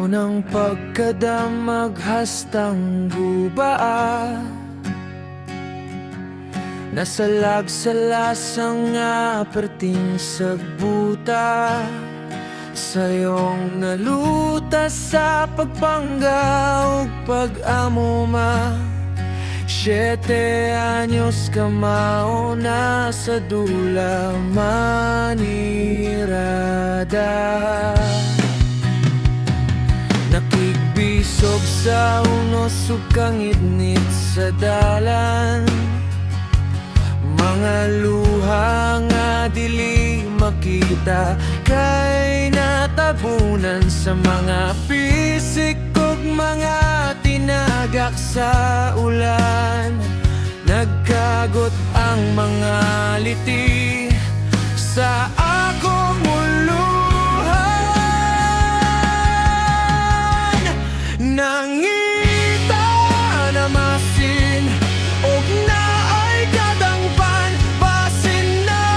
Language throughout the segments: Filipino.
Araw ng pagkadamag hastang gubaa, nasalag sa lasang aperting sagbuta, sayong nalutas sa pagpangga ug pag-amuma. 7 anyos ka mauna sa dula manirada. Nakigbisog sa unos ug kangitnit sa dalan, mga luha nga dili makita, kay natabunan sa mga pisik ug mga tinagak sa ulan. Nagkagot ang mga liti sa akong uluhan. Nangita na masin og naay kadangpan, basin na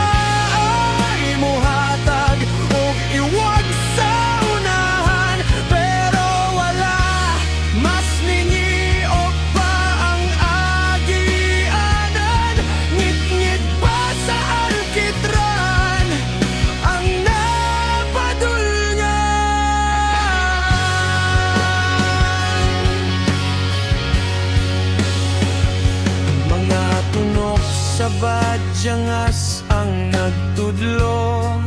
ay muhatag og iwag sa unahan. Pero wala mas ningi og pa ang agianan, ngit-ngit pa sa alkitran ang napadulngan. Mga tunok sa badyangas ang nagtudlo,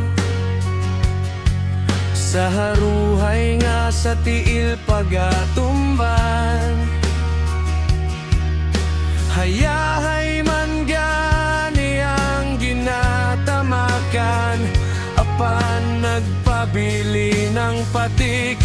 sa haruhay nga sa tiil pagatumban. Hayahay man gani ang ginatamakan, apan nagpabili ng patik